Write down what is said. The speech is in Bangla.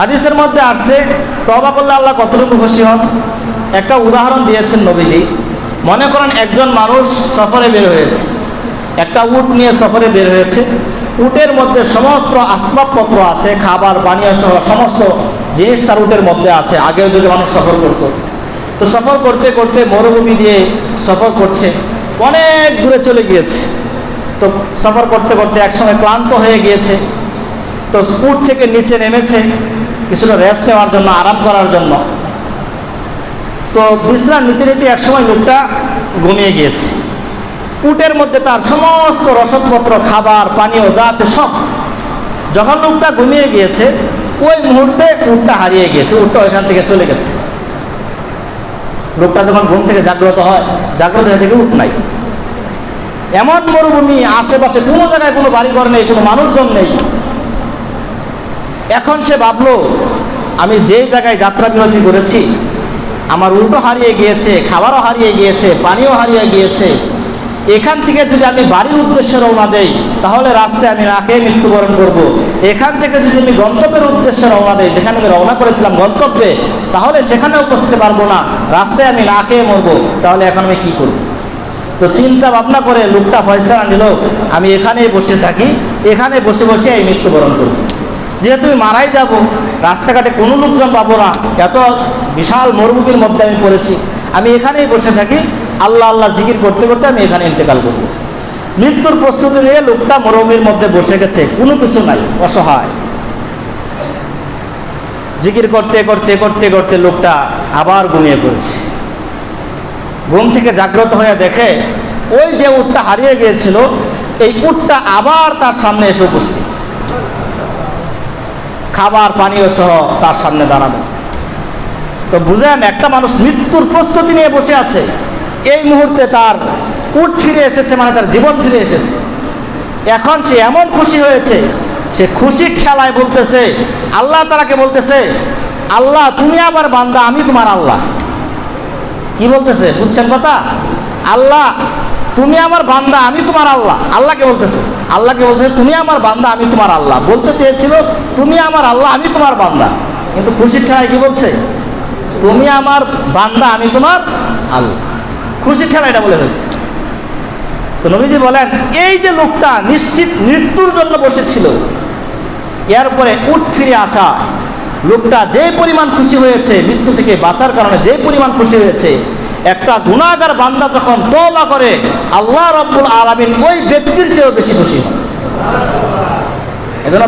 হাদিসের মধ্যে আসছে তওবা করলে আল্লাহ কতটুকু খুশি হন। একটা উদাহরণ দিয়েছেন নবীজি। মনে করেন একজন মানুষ সফরে বের হয়েছে, একটা উট নিয়ে সফরে বের হয়েছে। উটের মধ্যে সমস্ত আসবাবপত্র আছে, খাবার পানীয় সহ সমস্ত জিনিস তার উটের মধ্যে আছে। আগের যুগে মানুষ সফর করত। তো সফর করতে করতে মরুভূমি দিয়ে সফর করছে, অনেক দূরে চলে গিয়েছে। তো সফর করতে করতে একসময় ক্লান্ত হয়ে গিয়েছে। তো উট থেকে নিচে নেমেছে কিছুটা রেস্ট নেওয়ার জন্য, আরাম করার জন্য। তো বিশ্রাম নিতে নিতে একসময় লোকটা ঘুমিয়ে গিয়েছে। উটের মধ্যে তার সমস্ত রসদপত্র, খাবার পানীয় যা আছে সব। যখন লোকটা ঘুমিয়ে গিয়েছে ওই মুহূর্তে উটটা হারিয়ে গিয়েছে, উটটা ওইখান থেকে চলে গেছে। লোকটা যখন ঘুম থেকে জাগ্রত হয়, জাগ্রত হয়ে দেখে উট নাই। এমন মরুভূমি, আশেপাশে কোনো জায়গায় কোনো বাড়িঘর নেই, কোনো মানুষজন নেই। এখন সে ভাবলো, আমি যেই জায়গায় যাত্রা বিরতি করেছি আমার উটও হারিয়ে গিয়েছে, খাবারও হারিয়ে গিয়েছে, পানিও হারিয়ে গিয়েছে। এখান থেকে যদি আমি বাড়ির উদ্দেশ্যে রওনা দেই তাহলে রাস্তায় আমি না খেয়ে মৃত্যুবরণ করব। এখান থেকে যদি আমি গন্তব্যের উদ্দেশ্যে রওনা দেই, যেখানে আমি রওনা করেছিলাম গন্তব্যে, তাহলে সেখানেও পৌঁছতে পারবো না, রাস্তায় আমি না খেয়ে মরবো। তাহলে এখন আমি কী করব? তো চিন্তা ভাবনা করে লোকটা ফয়সালা নিল, আমি এখানেই বসে থাকি, এখানে বসে বসে এই মৃত্যুবরণ করব। যেহেতু আমি মারাই যাব, রাস্তাঘাটে কোনো লোকজন পাবো না, এত বিশাল মরুভূমির মধ্যে আমি পড়েছি, আমি এখানেই বসে থাকি, আল্লাহ আল্লাহ জিকির করতে করতে আমি এখানে ইন্তেকাল করব। মৃত্যুর প্রস্তুতি নিয়ে লোকটা মরুভূমির মধ্যে বসে গেছে, কোনো কিছু নাই, অসহায়। জিকির করতে করতে করতে করতে লোকটা আবার ঘুমিয়ে পড়েছে। ঘুম থেকে জাগ্রত হয়ে দেখে ওই যে উটটা হারিয়ে গিয়েছিল, এই উটটা আবার তার সামনে এসে উপস্থিত, খাবার পানীয় সহ তার সামনে দাঁড়ানো। তো বুঝেন, একটা মানুষ মৃত্যুর প্রস্তুতি নিয়ে বসে আছে, এই মুহূর্তে তার উট ফিরে এসেছে, মানে তার জীবন ফিরে এসেছে। এখন সে এমন খুশি হয়েছে, সে খুশির ঠেলায় বলতেছে, আল্লাহ তাআলাকে বলতেছে, আল্লাহ তুমি আমার বান্দা, আমি তোমার আল্লাহ। কি বলতেছে বুঝছেন কথা? আল্লাহ তুমি আমার বান্দা, আমি তোমার আল্লাহ। আল্লাহকে বলতেছে, আল্লাহকে বলতেছে তুমি আমার বান্দা, আমি তোমার আল্লাহ। বলতে চেয়েছিল তুমি আমার আল্লাহ, আমি তোমার বান্দা, কিন্তু খুশির ঠেলায় কি বলছে? তুমি আমার বান্দা, আমি তোমার আল্লাহ। খুশির ঠেলায় এটা বলে ফেলছে। তো নবীজি বলেন, এই যে লোকটা নিশ্চিত মৃত্যুর জন্য বসেছিল, এরপরে উট ফিরে আসা লোকটা যে পরিমাণ খুশি হয়েছে, মৃত্যু থেকে বাঁচার কারণে যে পরিমাণ খুশি হয়েছে, একটা গুনাহগার বান্দা যখন তওবা করে আল্লাহ রাব্বুল আলামিন ওই ব্যক্তির চেয়েও বেশি খুশি হয়। এজন্য